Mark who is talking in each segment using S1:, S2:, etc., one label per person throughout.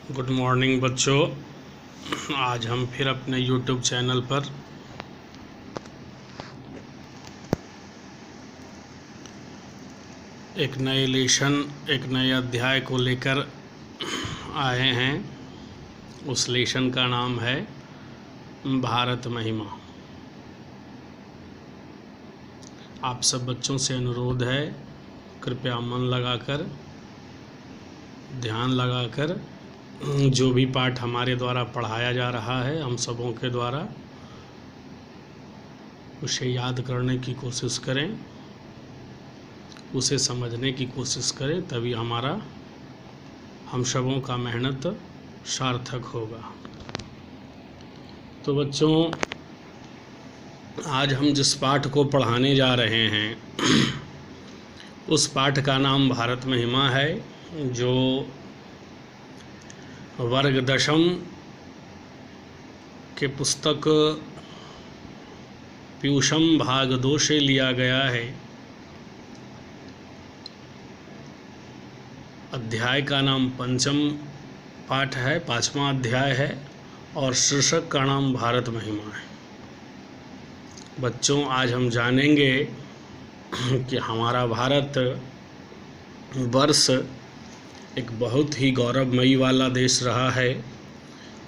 S1: Good morning बच्चों। आज हम फिर अपने YouTube चैनल पर एक नए अध्याय को लेकर आए हैं। उस लेशन का नाम है भारत महिमा। आप सब बच्चों से अनुरोध है, कृपया मन लगाकर, ध्यान लगाकर जो भी पाठ हमारे द्वारा पढ़ाया जा रहा है, हम सबों के द्वारा, उसे याद करने की कोशिश करें, उसे समझने की कोशिश करें, तभी हम सबों का मेहनत सार्थक होगा। तो बच्चों, आज हम जिस पाठ को पढ़ाने जा रहे हैं उस पाठ का नाम भारत महिमा है, जो वर्ग दशम के पुस्तक पीयूषम भाग 2 से लिया गया है। अध्याय का नाम पंचम पाठ है, 5वां अध्याय है, और शीर्षक का नाम भारत महिमा है। बच्चों, आज हम जानेंगे कि हमारा भारत वर्ष एक बहुत ही गौरवमयी वाला देश रहा है।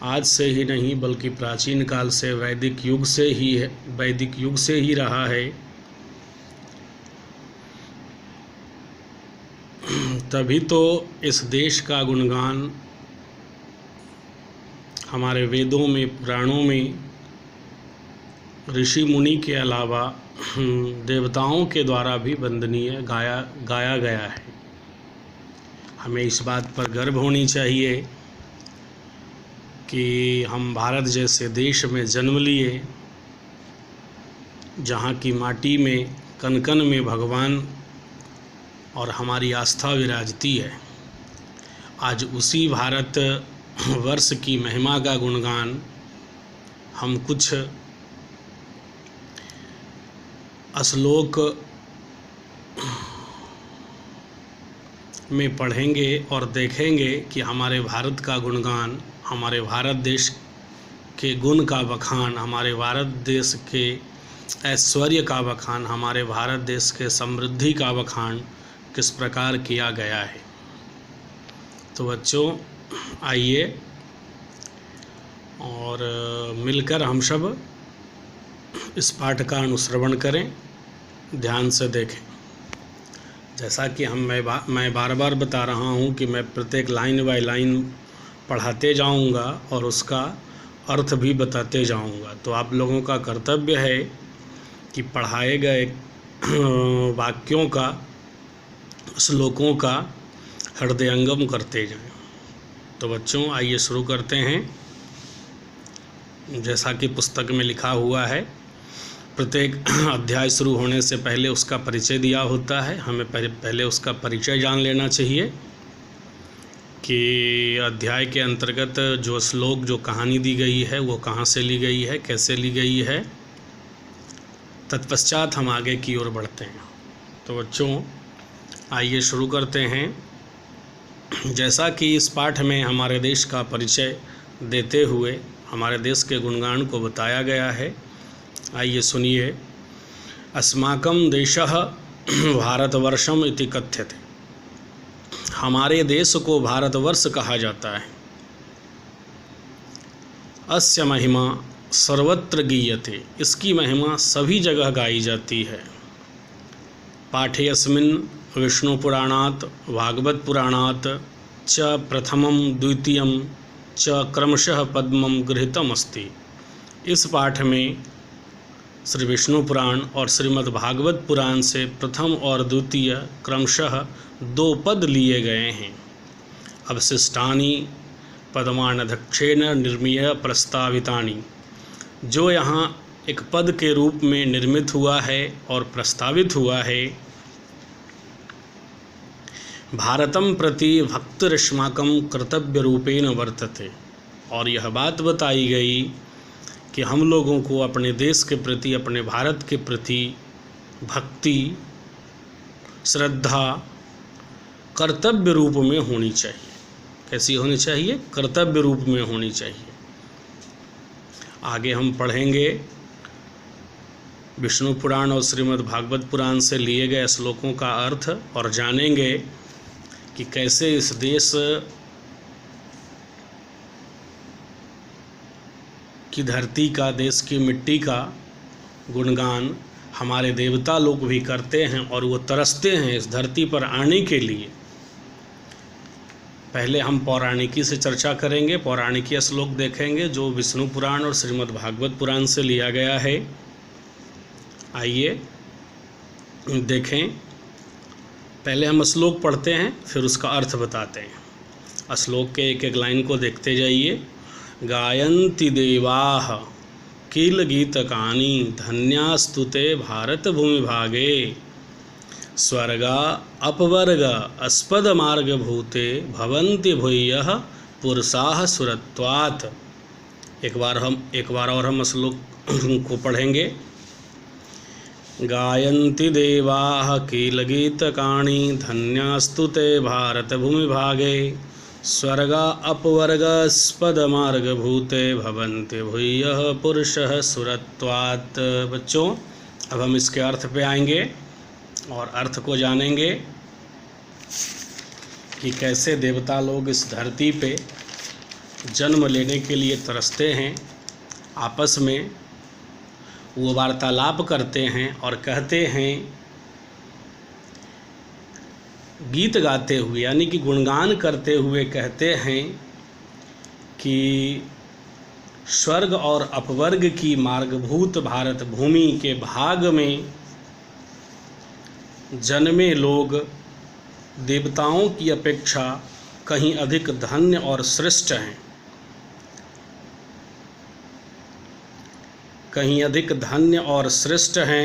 S1: आज से ही नहीं बल्कि प्राचीन काल से, वैदिक युग से ही रहा है। तभी तो इस देश का गुणगान हमारे वेदों में, पुराणों में ऋषि मुनि के अलावा देवताओं के द्वारा भी वंदनीय गाया गया है। हमें इस बात पर गर्व होनी चाहिए कि हम भारत जैसे देश में जन्म लिए, जहाँ की माटी में, कण कण में भगवान और हमारी आस्था विराजती है। आज उसी भारत वर्ष की महिमा का गुणगान हम कुछ श्लोक में पढ़ेंगे और देखेंगे कि हमारे भारत का गुणगान, हमारे भारत देश के गुण का बखान, हमारे भारत देश के ऐश्वर्य का बखान, हमारे भारत देश के समृद्धि का बखान किस प्रकार किया गया है। तो बच्चों, आइए और मिलकर हम सब इस पाठ का अनुश्रवण करें, ध्यान से देखें। जैसा कि मैं बार बार बता रहा हूँ कि मैं प्रत्येक लाइन बाय लाइन पढ़ाते जाऊँगा और उसका अर्थ भी बताते जाऊँगा। तो आप लोगों का कर्तव्य है कि पढ़ाए गए वाक्यों का, श्लोकों का हृदयंगम करते जाएं। तो बच्चों, आइए शुरू करते हैं। जैसा कि पुस्तक में लिखा हुआ है, प्रत्येक अध्याय शुरू होने से पहले उसका परिचय दिया होता है। हमें पहले उसका परिचय जान लेना चाहिए कि अध्याय के अंतर्गत जो श्लोक, जो कहानी दी गई है, वो कहाँ से ली गई है, कैसे ली गई है। तत्पश्चात हम आगे की ओर बढ़ते हैं। तो बच्चों, आइए शुरू करते हैं। जैसा कि इस पाठ में हमारे देश का परिचय देते हुए हमारे देश के गुणगान को बताया गया है, आइए सुनिए। अस्माकं देशः भारतवर्षम इति कथ्यते। हमारे देश को भारतवर्ष कहा जाता है। अस्य महिमा सर्वत्र गीयते। इसकी महिमा सभी जगह गाई जाती है। पाठेऽस्मिन् विष्णुपुराणात् भागवत पुराणात् च प्रथमं द्वितीयं च क्रमशः पद्मं गृहीतम् अस्ति। इस पाठ में श्री विष्णु पुराण और श्रीमद् भागवत पुराण से प्रथम और द्वितीय क्रमशः 2 पद लिए गए हैं। अवशिष्टानि पद्मानध्यक्षेण निर्मीय प्रस्तावितानि। जो यहाँ एक पद के रूप में निर्मित हुआ है और प्रस्तावित हुआ है। भारतम प्रति भक्तिरस्माकं कर्तव्य रूपेण वर्तते। और यह बात बताई गई कि हम लोगों को अपने देश के प्रति, अपने भारत के प्रति भक्ति, श्रद्धा कर्तव्य रूप में होनी चाहिए। कैसी होनी चाहिए? कर्तव्य रूप में होनी चाहिए। आगे हम पढ़ेंगे विष्णु पुराण और श्रीमद् भागवत पुराण से लिए गए श्लोकों का अर्थ और जानेंगे कि कैसे इस देश की धरती का, देश की मिट्टी का गुणगान हमारे देवता लोग भी करते हैं और वो तरसते हैं इस धरती पर आने के लिए। पहले हम पौराणिकी से चर्चा करेंगे, पौराणिकी श्लोक देखेंगे जो विष्णु पुराण और श्रीमद् भागवत पुराण से लिया गया है। आइए देखें। पहले हम श्लोक पढ़ते हैं, फिर उसका अर्थ बताते हैं। श्लोक के एक एक लाइन को देखते जाइए। गायन्ति देवाः किल गीतकानि धन्यास्तुते भारत भूमि भागे स्वर्गा अपवर्ग अस्पद मार्ग भूते भवन्ति भूयः पुरुषाः सुरत्वात्। एक बार और हम श्लोक को पढ़ेंगे। गायन्ति देवाः किल गीतकानि धन्यास्तुते भारत भूमि भागे स्वर्गा अपवर्गस्पद मार्ग भूते भवन्ति भूयः पुरुषः सुरत्वात्। बच्चों, अब हम इसके अर्थ पे आएंगे और अर्थ को जानेंगे कि कैसे देवता लोग इस धरती पे जन्म लेने के लिए तरसते हैं। आपस में वो वार्तालाप करते हैं और कहते हैं, गीत गाते हुए यानी कि गुणगान करते हुए कहते हैं कि स्वर्ग और अपवर्ग की मार्गभूत भारत भूमि के भाग में जन्मे लोग देवताओं की अपेक्षा कहीं अधिक धन्य और श्रेष्ठ हैं, कहीं अधिक धन्य और श्रेष्ठ हैं।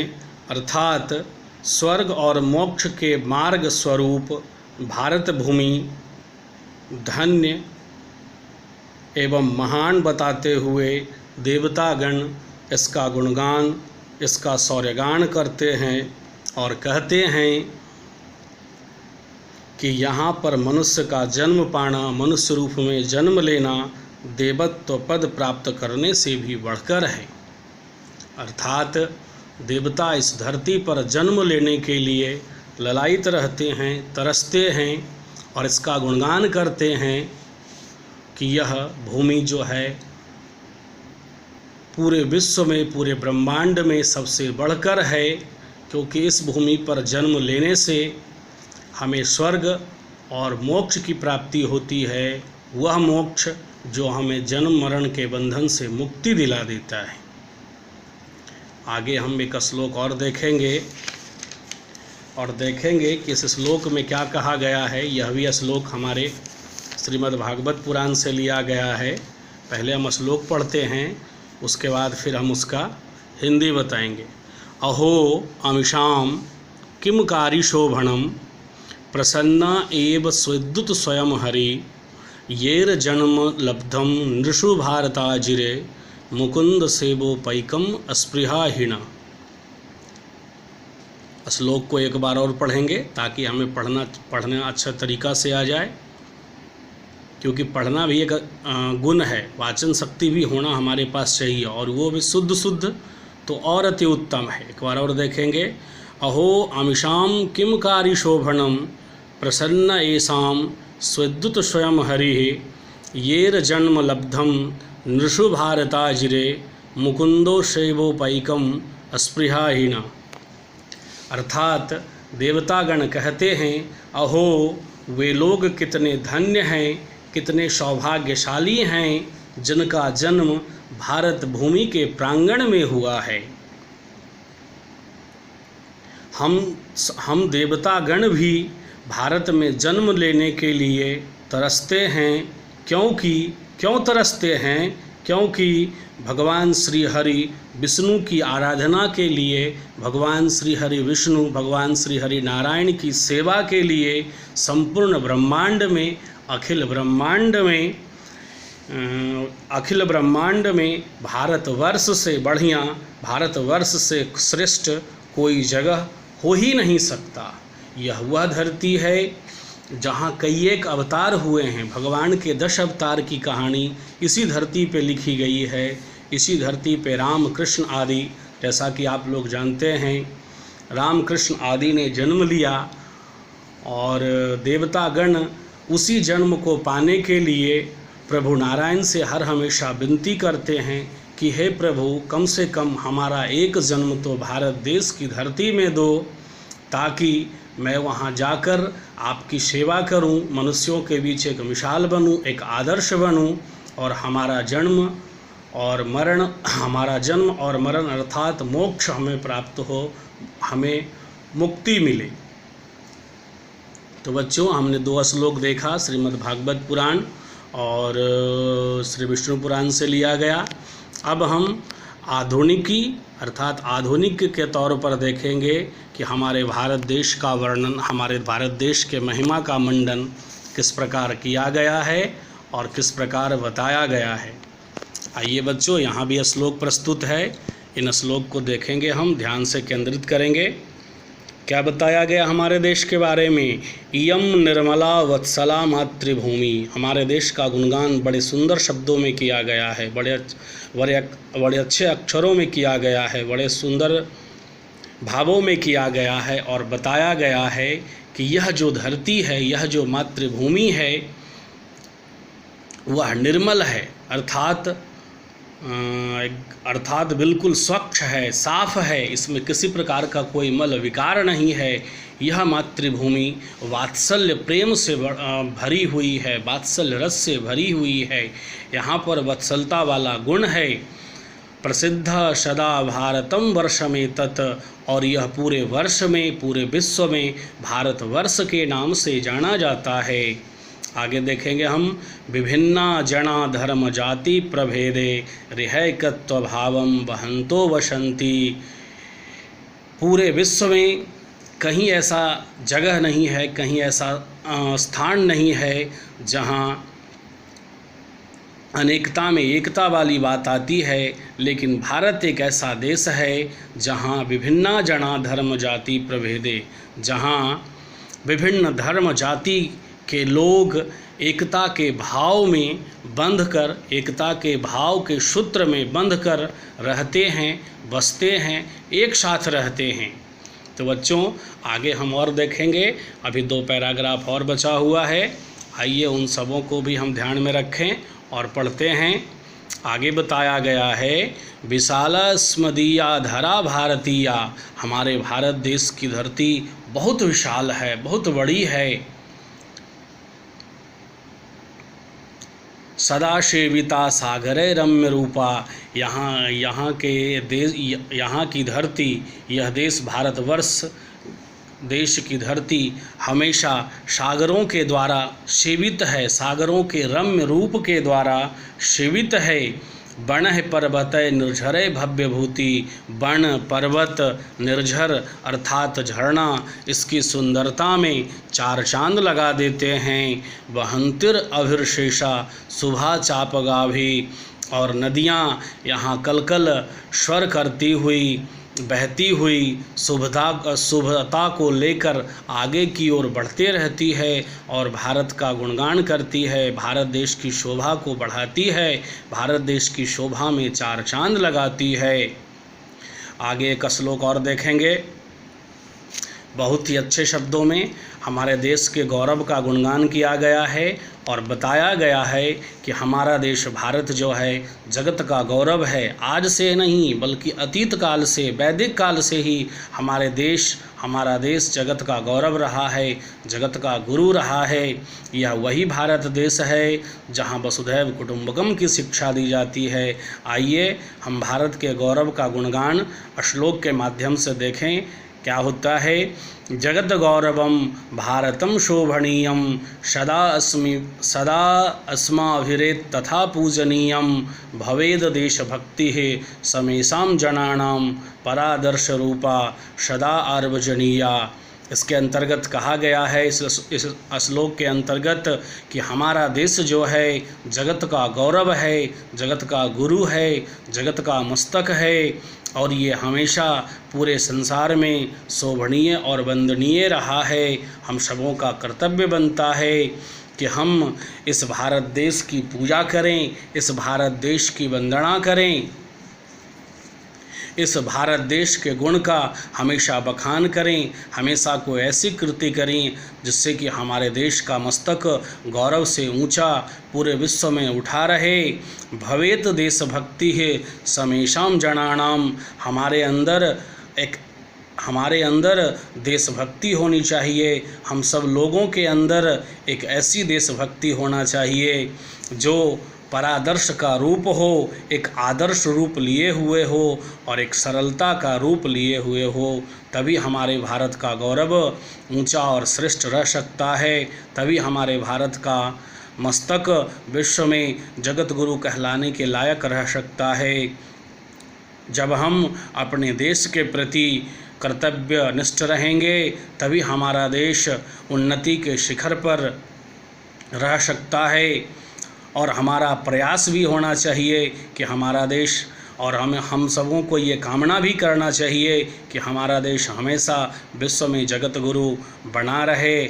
S1: अर्थात स्वर्ग और मोक्ष के मार्ग स्वरूप भारत भूमि धन्य एवं महान बताते हुए देवतागण इसका गुणगान, इसका शौर्यगान करते हैं और कहते हैं कि यहाँ पर मनुष्य का जन्म पाना, मनुष्य रूप में जन्म लेना देवत्व पद प्राप्त करने से भी बढ़कर है। अर्थात देवता इस धरती पर जन्म लेने के लिए ललायित रहते हैं, तरसते हैं और इसका गुणगान करते हैं कि यह भूमि जो है पूरे विश्व में, पूरे ब्रह्मांड में सबसे बढ़कर है, क्योंकि इस भूमि पर जन्म लेने से हमें स्वर्ग और मोक्ष की प्राप्ति होती है। वह मोक्ष जो हमें जन्म मरण के बंधन से मुक्ति दिला देता है। आगे हम एक श्लोक और देखेंगे कि इस श्लोक में क्या कहा गया है। यह भी श्लोक हमारे श्रीमद् भागवत पुराण से लिया गया है। पहले हम श्लोक पढ़ते हैं, उसके बाद फिर हम उसका हिंदी बताएंगे। अहो अमिषाम किम कारी शोभनम प्रसन्ना एव स्विद्युत स्वयं हरि येर जन्म लब्धम नृषु भारताजिरे मुकुंद सेवोपैकम अस्पृहाहीना। श्लोक को एक बार और पढ़ेंगे ताकि हमें पढ़ना अच्छा तरीका से आ जाए, क्योंकि पढ़ना भी एक गुण है, वाचन शक्ति भी होना हमारे पास चाहिए और वो भी शुद्ध तो और अति उत्तम है। एक बार और देखेंगे। अहो अमिषाम किम कारी शोभनम प्रसन्न एषाम स्विद्युत स्वयं हरि येर जन्म लब्धम नृषु भारताजिरे मुकुंदो शैवोपैकम अस्पृहाहीना। अर्थात देवतागण कहते हैं, अहो वे लोग कितने धन्य हैं, कितने सौभाग्यशाली हैं जिनका जन्म भारत भूमि के प्रांगण में हुआ है। हम देवतागण भी भारत में जन्म लेने के लिए तरसते हैं। क्यों तरसते हैं? क्योंकि भगवान श्री हरि विष्णु की आराधना के लिए, भगवान श्री हरि विष्णु, भगवान श्री हरि नारायण की सेवा के लिए संपूर्ण ब्रह्मांड में, अखिल ब्रह्मांड में भारतवर्ष से बढ़िया, भारतवर्ष से श्रेष्ठ कोई जगह हो ही नहीं सकता। यह वह धरती है जहाँ कई एक अवतार हुए हैं, भगवान के 10 अवतार की कहानी इसी धरती पे लिखी गई है। इसी धरती पे राम कृष्ण आदि, जैसा कि आप लोग जानते हैं, राम कृष्ण आदि ने जन्म लिया और देवतागण उसी जन्म को पाने के लिए प्रभु नारायण से हर हमेशा विनती करते हैं कि हे प्रभु, कम से कम हमारा एक जन्म तो भारत देश की धरती में दो, ताकि मैं वहाँ जाकर आपकी सेवा करूं, मनुष्यों के बीच एक मिसाल बनूं, एक आदर्श बनूं, और हमारा जन्म और मरण अर्थात मोक्ष हमें प्राप्त हो, हमें मुक्ति मिले। तो बच्चों, हमने 2 श्लोक देखा, श्रीमद् भागवत पुराण और श्री विष्णु पुराण से लिया गया। अब हम आधुनिकी अर्थात आधुनिक के तौर पर देखेंगे कि हमारे भारत देश का वर्णन, हमारे भारत देश के महिमा का मंडन किस प्रकार किया गया है और किस प्रकार बताया गया है। आइए बच्चों, यहाँ भी श्लोक प्रस्तुत है, इन श्लोक को देखेंगे, हम ध्यान से केंद्रित करेंगे। क्या बताया गया हमारे देश के बारे में? इयम निर्मला वत्सला मातृभूमि। हमारे देश का गुणगान बड़े सुंदर शब्दों में किया गया है, बड़े अच्छे अक्षरों में किया गया है, बड़े सुंदर भावों में किया गया है, और बताया गया है कि यह जो धरती है, यह जो मातृभूमि है, वह निर्मल है, अर्थात बिल्कुल स्वच्छ है, साफ है, इसमें किसी प्रकार का कोई मल विकार नहीं है। यह मातृभूमि वात्सल्य प्रेम से भरी हुई है, वात्सल्य रस से भरी हुई है। यहाँ पर वत्सलता वाला गुण है। प्रसिद्ध सदा भारतम वर्ष में तत्, और यह पूरे वर्ष में, पूरे विश्व में भारतवर्ष के नाम से जाना जाता है। आगे देखेंगे हम, विभिन्ना जना धर्म जाति प्रभेदे रिहैकत्व भावम वहंतो वसंती। पूरे विश्व में कहीं ऐसा जगह नहीं है, कहीं ऐसा स्थान नहीं है जहाँ अनेकता में एकता वाली बात आती है, लेकिन भारत एक ऐसा देश है जहाँ विभिन्ना जना धर्म जाति प्रभेदे, जहाँ विभिन्न धर्म जाति के लोग एकता के भाव में बंधकर, एकता के भाव के सूत्र में बंधकर रहते हैं, बसते हैं, एक साथ रहते हैं। तो बच्चों, आगे हम और देखेंगे, अभी 2 पैराग्राफ और बचा हुआ है। आइए उन सबों को भी हम ध्यान में रखें और पढ़ते हैं। आगे बताया गया है, विशाला स्मदीया धरा भारतीया। हमारे भारत देश की धरती बहुत विशाल है, बहुत बड़ी है। सदा सेविता सागरे रम्य रूपा। यहाँ की धरती, यह देश भारतवर्ष देश की धरती हमेशा सागरों के द्वारा सेवित है, सागरों के रम्य रूप के द्वारा सेवित है। बन पर्वत निर्झरे भव्य भूति। बन पर्वत निर्झर अर्थात झरना, इसकी सुंदरता में 4 चांद लगा देते हैं। वहंतिर अभिर्शेषा शुभा चापगाभी। और नदियाँ यहाँ कलकल स्वर करती हुई, बहती हुई शुभता को लेकर आगे की ओर बढ़ते रहती है और भारत का गुणगान करती है, भारत देश की शोभा को बढ़ाती है, भारत देश की शोभा में 4 चांद लगाती है। आगे एक श्लोक और देखेंगे, बहुत ही अच्छे शब्दों में हमारे देश के गौरव का गुणगान किया गया है और बताया गया है कि हमारा देश भारत जो है जगत का गौरव है। आज से नहीं बल्कि अतीत काल से, वैदिक काल से ही हमारा देश जगत का गौरव रहा है, जगत का गुरु रहा है। यह वही भारत देश है जहाँ वसुधैव कुटुंबकम की शिक्षा दी जाती है। आइए हम भारत के गौरव का गुणगान श्लोक के माध्यम से देखें। क्या होता है? जगत गौरवम भारतम शोभनीयम सदा अस्माभिरेत तथा पूजनीयम भवेद देशभक्ति समेषां जनानां परादर्श रूपा सदा आर्वजनीया। इसके अंतर्गत कहा गया है, इस श्लोक के अंतर्गत, कि हमारा देश जो है जगत का गौरव है, जगत का गुरु है, जगत का मस्तक है। और ये हमेशा पूरे संसार में शोभनीय और वंदनीय रहा है। हम सबों का कर्तव्य बनता है कि हम इस भारत देश की पूजा करें, इस भारत देश की वंदना करें, इस भारत देश के गुण का हमेशा बखान करें, हमेशा कोई ऐसी कृति करें जिससे कि हमारे देश का मस्तक गौरव से ऊंचा पूरे विश्व में उठा रहे। भवेत देशभक्ति है समेषाम जनानाम, हमारे अंदर देशभक्ति होनी चाहिए। हम सब लोगों के अंदर एक ऐसी देशभक्ति होना चाहिए जो परादर्श का रूप हो, एक आदर्श रूप लिए हुए हो और एक सरलता का रूप लिए हुए हो। तभी हमारे भारत का गौरव ऊंचा और श्रेष्ठ रह सकता है। तभी हमारे भारत का मस्तक विश्व में जगत गुरु कहलाने के लायक रह सकता है। जब हम अपने देश के प्रति कर्तव्य निष्ठ रहेंगे तभी हमारा देश उन्नति के शिखर पर रह सकता है। और हमारा प्रयास भी होना चाहिए कि हमारा देश, और हम सबों को ये कामना भी करना चाहिए कि हमारा देश हमेशा विश्व में जगत गुरु बना रहे।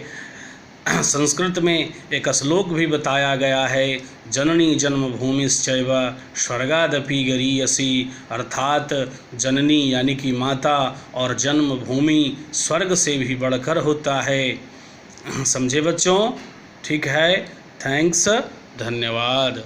S1: संस्कृत में एक श्लोक भी बताया गया है, जननी जन्मभूमिश्चैव स्वर्गादपि गरीयसी, अर्थात जननी यानी कि माता और जन्मभूमि स्वर्ग से भी बढ़कर होता है। समझे बच्चों? ठीक है, थैंक्स, धन्यवाद।